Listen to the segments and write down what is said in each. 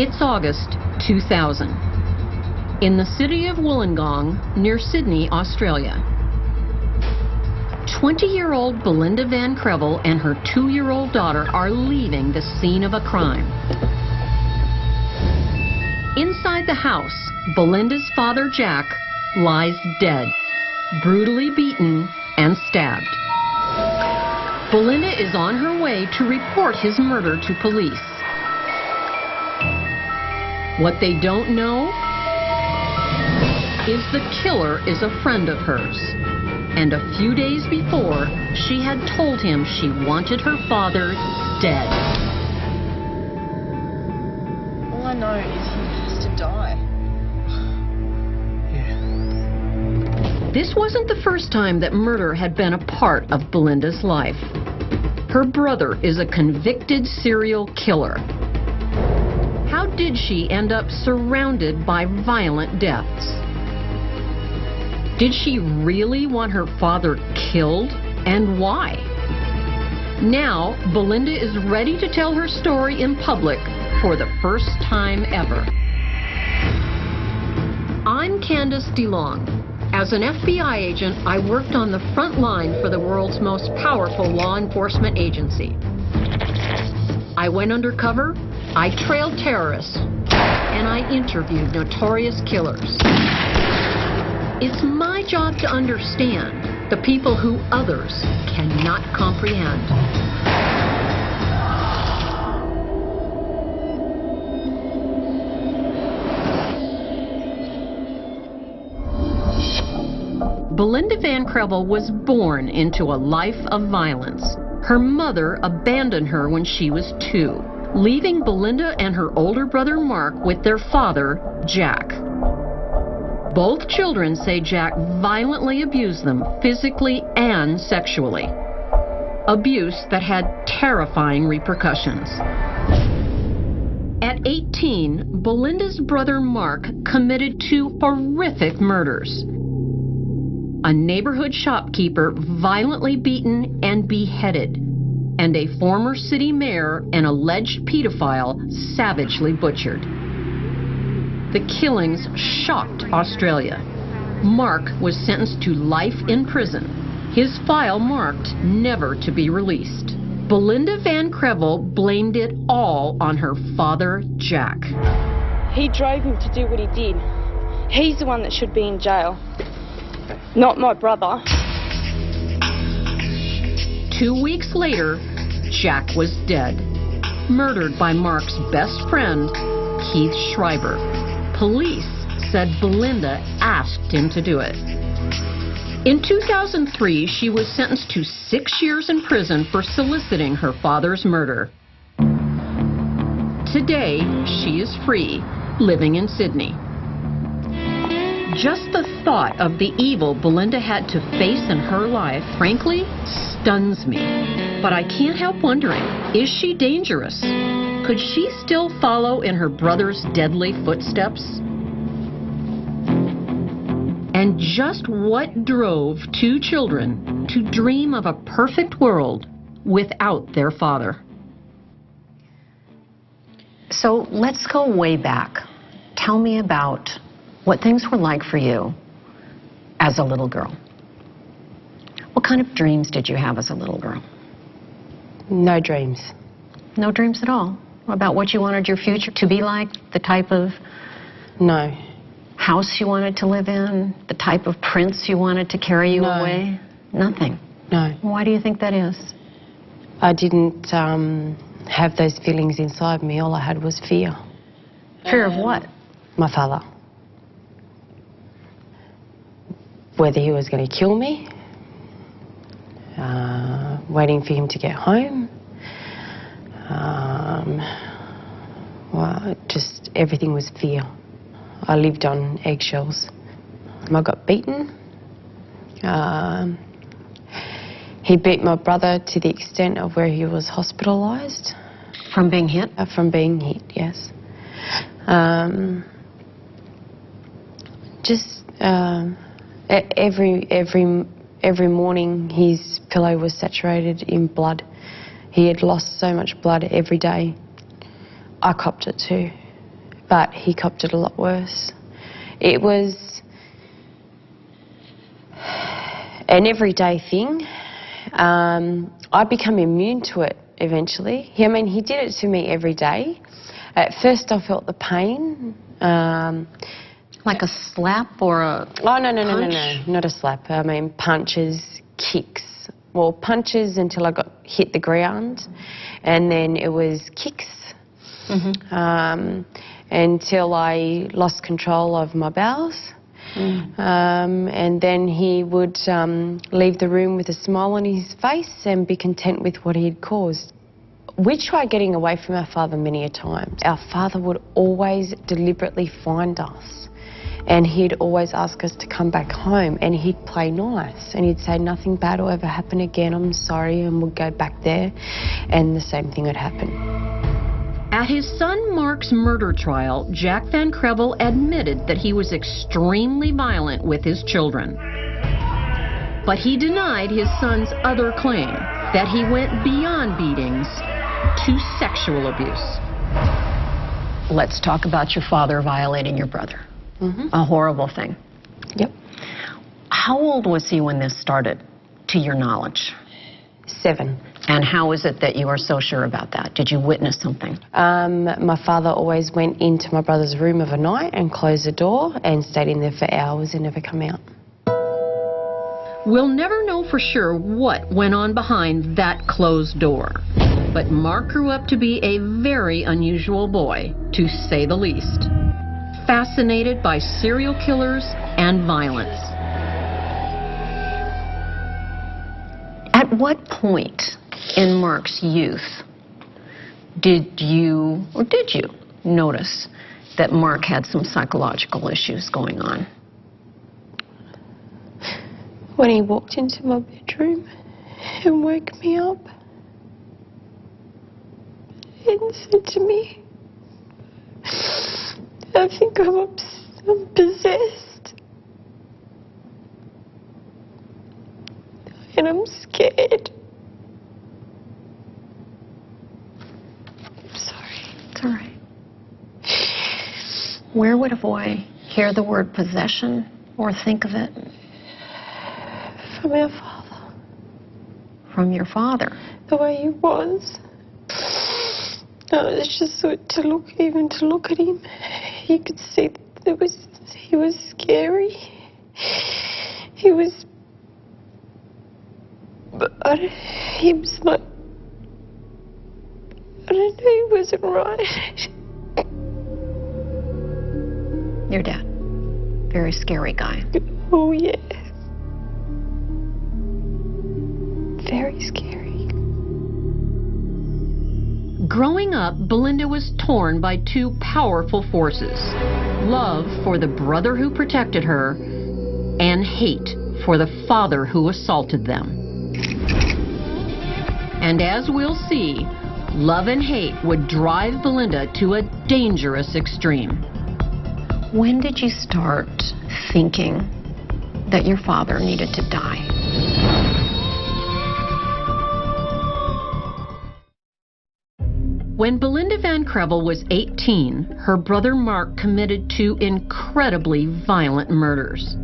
It's August 2000. In the city of Wollongong, near Sydney, Australia. 20-year-old Belinda Van Krevel and her 2-year-old daughter are leaving the scene of a crime. Inside the house, Belinda's father, Jack, lies dead, brutally beaten and stabbed. Belinda is on her way to report his murder to police. What they don't know is the killer is a friend of hers. And a few days before, she had told him she wanted her father dead. All I know is he has to die. Yeah. This wasn't the first time that murder had been a part of Belinda's life. Her brother is a convicted serial killer. How did she end up surrounded by violent deaths? Did she really want her father killed, and why? Now, Belinda is ready to tell her story in public for the first time ever. I'm Candice DeLong. As an FBI agent, I worked on the front line for the world's most powerful law enforcement agency. I went undercover, I trailed terrorists, and I interviewed notorious killers. It's my job to understand the people who others cannot comprehend. Belinda Van Krevel was born into a life of violence. Her mother abandoned her when she was 2, leaving Belinda and her older brother Mark with their father, Jack. Both children say Jack violently abused them physically and sexually. Abuse that had terrifying repercussions. At 18, Belinda's brother Mark committed 2 horrific murders. A neighborhood shopkeeper violently beaten and beheaded, and a former city mayor and alleged pedophile savagely butchered. The killings shocked Australia. Mark was sentenced to life in prison, his file marked never to be released. Belinda Van Krevel blamed it all on her father, Jack. He drove him to do what he did. He's the one that should be in jail, not my brother. 2 weeks later, Jack was dead, murdered by Mark's best friend, Keith Schreiber. Police said Belinda asked him to do it. In 2003, she was sentenced to 6 years in prison for soliciting her father's murder. Today, she is free, living in Sydney. Just the thought of the evil Belinda had to face in her life, frankly, stuns me. But I can't help wondering, is she dangerous? Could she still follow in her brother's deadly footsteps? And just what drove 2 children to dream of a perfect world without their father? So let's go way back. Tell me about what things were like for you as a little girl. What kind of dreams did you have as a little girl? No dreams. No dreams at all? About what you wanted your future to be like? The type of No. house you wanted to live in? The type of prince you wanted to carry you away? Nothing? No. Why do you think that is? I didn't have those feelings inside me. All I had was fear. Fear of what? My father. Whether he was going to kill me, waiting for him to get home. Well, just everything was fear. I lived on eggshells. I got beaten. He beat my brother to the extent of where he was hospitalised. From being hit? From being hit, yes. Every morning his pillow was saturated in blood. He had lost so much blood every day. I copped it too. but he copped it a lot worse. It was an everyday thing. I become immune to it eventually. I mean, he did it to me every day. At first I felt the pain. Like a slap or a Oh, no, punch? not a slap. I mean, punches, kicks. Well, punches until I got hit the ground, and then it was kicks until I lost control of my bowels. And then he would leave the room with a smile on his face and be content with what he had caused. We tried getting away from our father many a time. Our father would always deliberately find us, and he'd always ask us to come back home, and he'd play nice, and he'd say nothing bad will ever happen again, I'm sorry, and we'd go back there, and the same thing would happen. At his son Mark's murder trial, Jack Van Krevel admitted that he was extremely violent with his children. But he denied his son's other claim, that he went beyond beatings to sexual abuse. Let's talk about your father violating your brother. A horrible thing. Yep. How old was he when this started, to your knowledge? 7. And how is it that you are so sure about that? Did you witness something? My father always went into my brother's room of a night and closed the door and stayed in there for hours and never come out. We'll never know for sure what went on behind that closed door. But Mark grew up to be a very unusual boy, to say the least. Fascinated by serial killers and violence. At what point in Mark's youth did you notice that Mark had some psychological issues going on? When he walked into my bedroom and woke me up and said to me, I think I'm possessed. And I'm scared. I'm sorry. It's all right. Where would a boy hear the word possession or think of it? From our father. From your father? The way he was. No, it's just so to look at him, you could see that he was scary. He was, but he was like, I don't know, he wasn't right. Your dad. Very scary guy. Oh, yeah. Very scary. Growing up, Belinda was torn by two powerful forces: love for the brother who protected her, and hate for the father who assaulted them. And as we'll see, love and hate would drive Belinda to a dangerous extreme. When did you start thinking that your father needed to die? When Belinda Van Krevel was 18, her brother Mark committed two incredibly violent murders.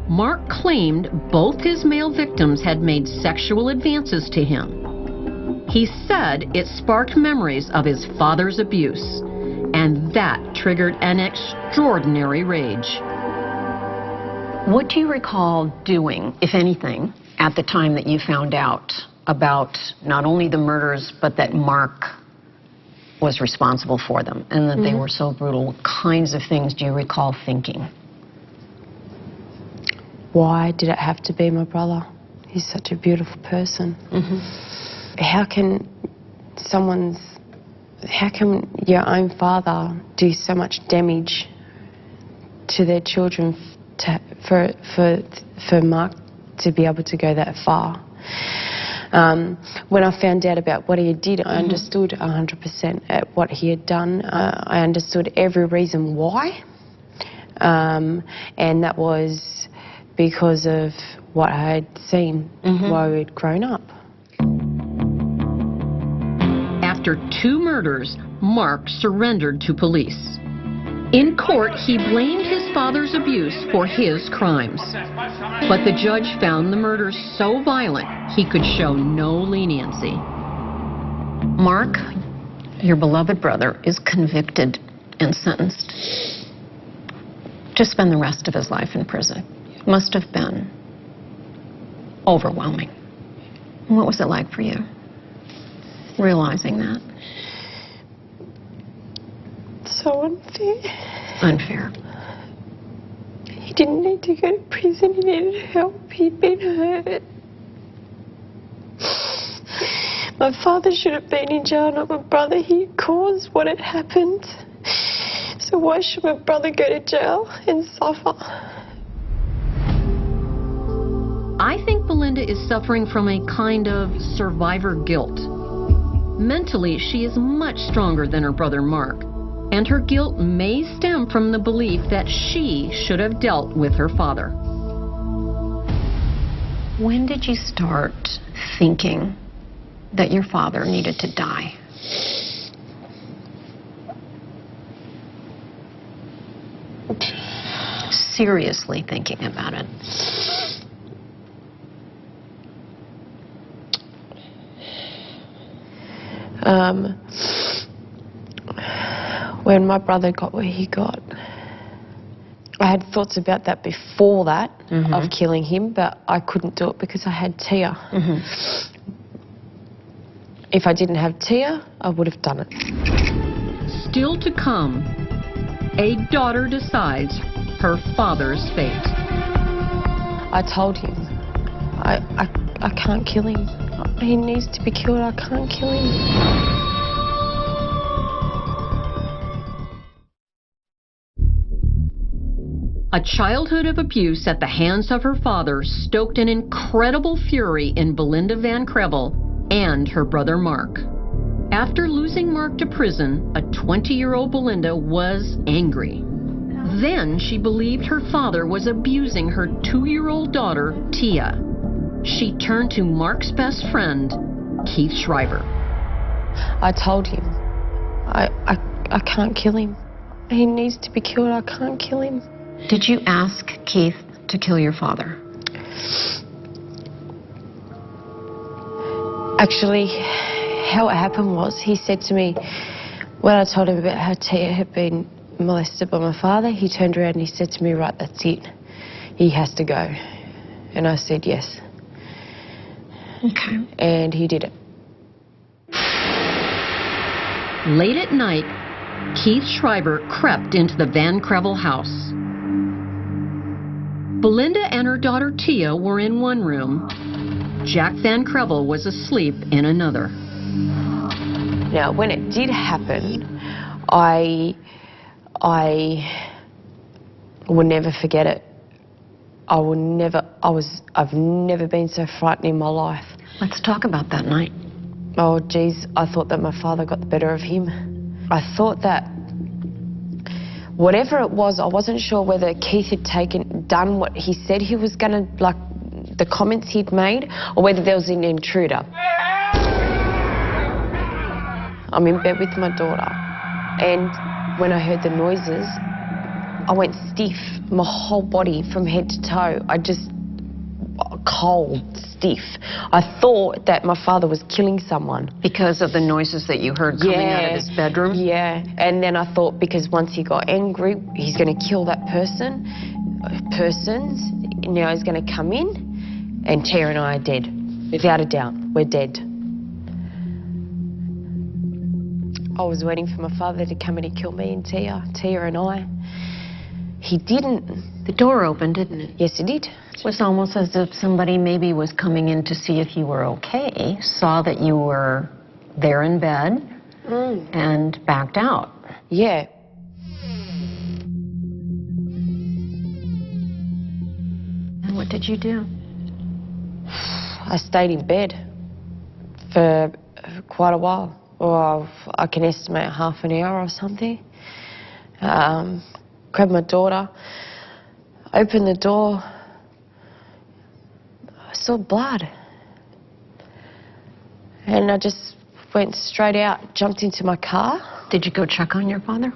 Mark claimed both his male victims had made sexual advances to him. He said it sparked memories of his father's abuse, and that triggered an extraordinary rage. What do you recall doing, if anything, at the time that you found out about not only the murders, but that Mark was responsible for them, and that they were so brutal? What kinds of things do you recall thinking? Why did it have to be my brother? He's such a beautiful person. How can your own father do so much damage to their children for Mark to be able to go that far? When I found out about what he did, I understood 100% at what he had done. I understood every reason why, and that was because of what I had seen while we'd grown up. After two murders, Mark surrendered to police. In court, he blamed his father's abuse for his crimes. But the judge found the murders so violent, he could show no leniency. Mark, your beloved brother, is convicted and sentenced to spend the rest of his life in prison. Must have been overwhelming. What was it like for you, realizing that? So unfair. Unfair. He didn't need to go to prison. He needed help. He'd been hurt. My father should have been in jail, not my brother. He caused what had happened. So why should my brother go to jail and suffer? I think Belinda is suffering from a kind of survivor guilt. Mentally, she is much stronger than her brother Mark, and her guilt may stem from the belief that she should have dealt with her father. When did you start thinking that your father needed to die? Seriously thinking about it. When my brother got where he got, I had thoughts about that before that, of killing him, but I couldn't do it because I had Tia. If I didn't have Tia, I would have done it. Still to come, a daughter decides her father's fate. I told him, I can't kill him. He needs to be killed. I can't kill him. A childhood of abuse at the hands of her father stoked an incredible fury in Belinda Van Krevel and her brother Mark. After losing Mark to prison, a 20-year-old Belinda was angry. Then she believed her father was abusing her 2-year-old daughter, Tia. She turned to Mark's best friend, Keith Schreiber. I told him, I can't kill him. He needs to be killed. I can't kill him. Did you ask Keith to kill your father? Actually, how it happened was, he said to me, when I told him about how Tia had been molested by my father, he turned around and he said to me, right, that's it. He has to go. And I said yes. Okay. And he did it. Late at night, Keith Schreiber crept into the Van Krevel house. Belinda and her daughter Tia were in one room. Jack Van Krevel was asleep in another. Now, when it did happen, I will never forget it. I've never been so frightened in my life. Let's talk about that night. Oh, geez, I thought that my father got the better of him. I thought that whatever it was, I wasn't sure whether Keith had done what he said he was going to, like the comments he'd made, or whether there was an intruder. I'm in bed with my daughter, and when I heard the noises, I went stiff, my whole body from head to toe. I just, cold, stiff. I thought that my father was killing someone. Because of the noises that you heard coming out of his bedroom? Yeah, and then I thought because once he got angry, he's going to kill that persons, now he's going to come in, and Tia and I are dead. Without a doubt, we're dead. I was waiting for my father to come in and kill me and Tia and I. He didn't. The door opened, didn't it? Yes, it did. It was almost as if somebody maybe was coming in to see if you were okay, saw that you were there in bed, and backed out. Yeah. And what did you do? I stayed in bed for quite a while. Or I can estimate half an hour or something. Grabbed my daughter, opened the door, I saw blood. And I just went straight out, jumped into my car. Did you go check on your father?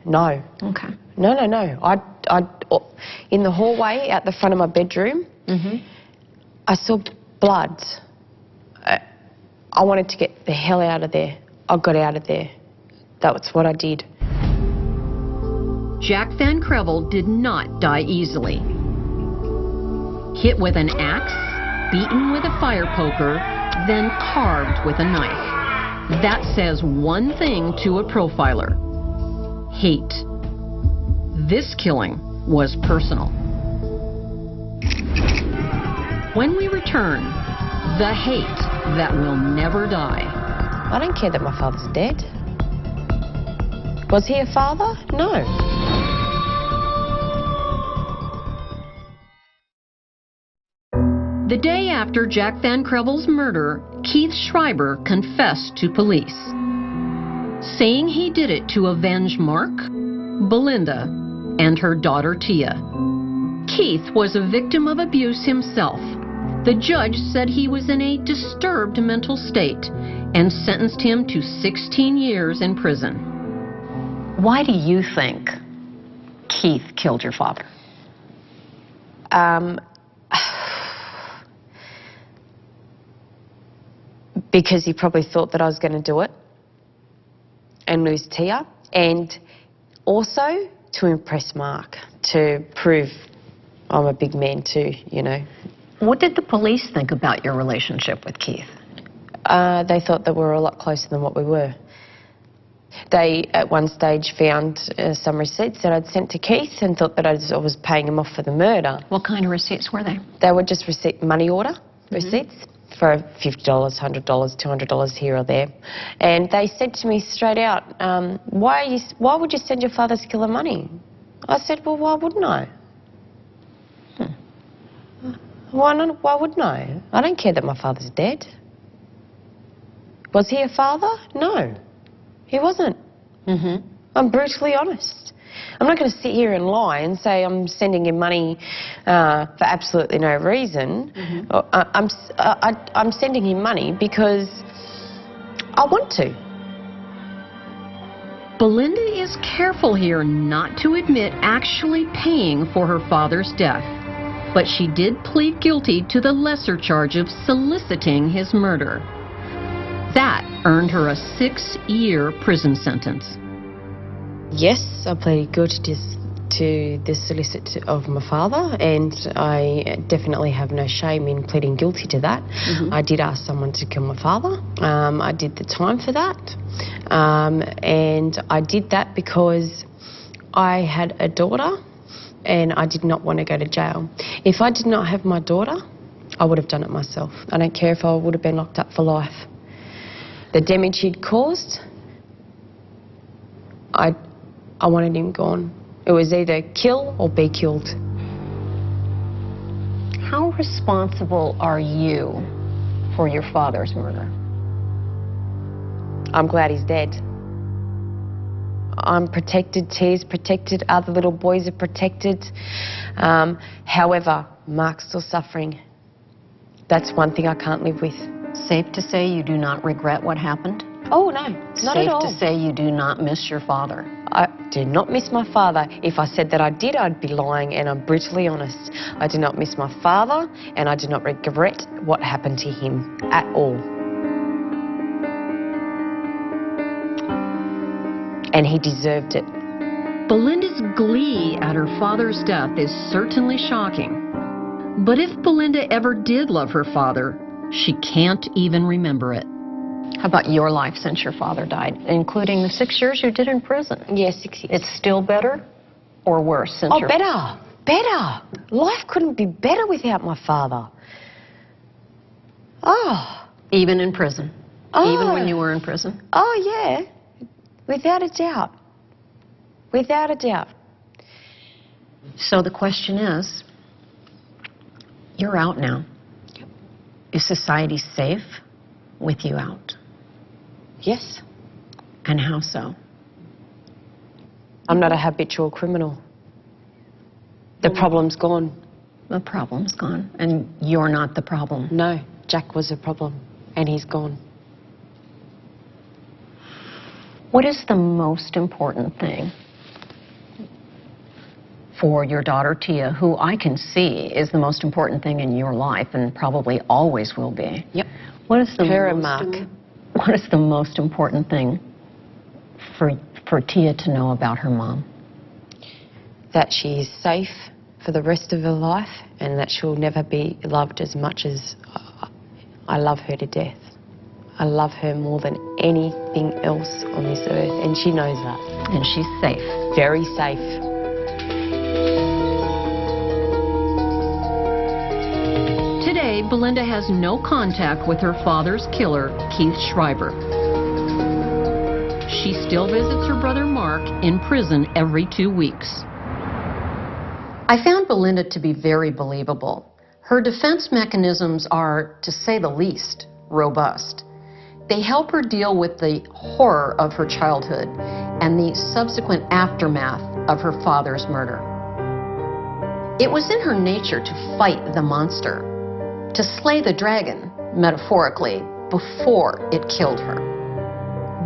No. Okay. No. In the hallway out the front of my bedroom, I saw blood. I wanted to get the hell out of there. I got out of there. That's what I did. Jack Van Krevel did not die easily. Hit with an axe, beaten with a fire poker, then carved with a knife. That says one thing to a profiler: hate. This killing was personal. When we return, the hate that will never die. I don't care that my father's dead. Was he a father? No. The day after Jack Van Krevel's murder, Keith Schreiber confessed to police, saying he did it to avenge Mark, Belinda, and her daughter Tia. Keith was a victim of abuse himself. The judge said he was in a disturbed mental state and sentenced him to 16 years in prison. Why do you think Keith killed your father? Because he probably thought that I was going to do it and lose Tia, and also to impress Mark, to prove I'm a big man too, you know. What did the police think about your relationship with Keith? They thought that we were a lot closer than what we were. They, at one stage, found some receipts that I'd sent to Keith and thought that I was paying him off for the murder. What kind of receipts were they? They were just money order receipts for $50, $100, $200 here or there. And they said to me straight out, why would you send your father's killer money? I said, well, why wouldn't I? Why wouldn't I? I don't care that my father's dead. Was he a father? No, he wasn't. I'm brutally honest. I'm not going to sit here and lie and say I'm sending him money for absolutely no reason. I'm sending him money because I want to. Belinda is careful here not to admit actually paying for her father's death, but she did plead guilty to the lesser charge of soliciting his murder. That earned her a 6-year prison sentence. Yes, I pleaded guilty to the solicit of my father, and I definitely have no shame in pleading guilty to that. I did ask someone to kill my father. I did the time for that, and I did that because I had a daughter and I did not want to go to jail. If I did not have my daughter, I would have done it myself. I don't care if I would have been locked up for life. The damage he'd caused, I wanted him gone. It was either kill or be killed. How responsible are you for your father's murder? I'm glad he's dead. I'm protected, Tia's protected, other little boys are protected. However, Mark's still suffering. That's one thing I can't live with. Safe to say you do not regret what happened? Oh, no, not at all. Safe to say you do not miss your father? I do not miss my father. If I said that I did, I'd be lying, and I'm brutally honest. I do not miss my father, and I do not regret what happened to him at all. And he deserved it. Belinda's glee at her father's death is certainly shocking. But if Belinda ever did love her father, she can't even remember it. How about your life since your father died, including the 6 years you did in prison? Yes, 6 years. It's still better or worse since Oh, better. Life couldn't be better without my father. Oh. Even in prison? Oh. Even when you were in prison? Oh, yeah. Without a doubt. Without a doubt. So the question is, you're out now. Is society safe with you out? Yes. And how so? I'm not a habitual criminal. The problem's gone. The problem's gone, and you're not the problem. No, Jack was a problem, and he's gone. What is the most important thing for your daughter Tia, who I can see is the most important thing in your life and probably always will be. Yep. What is the Her and Mark. What is the most important thing for Tia to know about her mom? That she is safe for the rest of her life and that she'll never be loved as much as I love her to death. I love her more than anything else on this earth, and she knows that. And she's safe. Very safe. Today, Belinda has no contact with her father's killer, Keith Schreiber. She still visits her brother Mark in prison every 2 weeks. I found Belinda to be very believable. Her defense mechanisms are, to say the least, robust. They help her deal with the horror of her childhood and the subsequent aftermath of her father's murder. It was in her nature to fight the monster, to slay the dragon, metaphorically, before it killed her.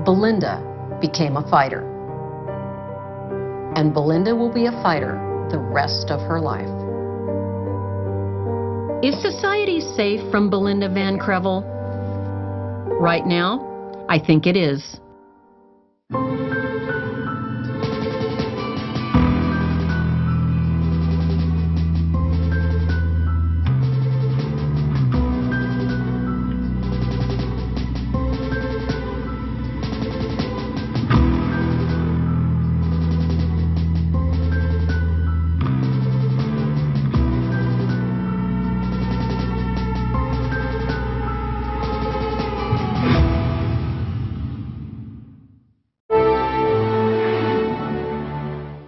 Belinda became a fighter. And Belinda will be a fighter the rest of her life. Is society safe from Belinda Van Krevel? Right now, I think it is.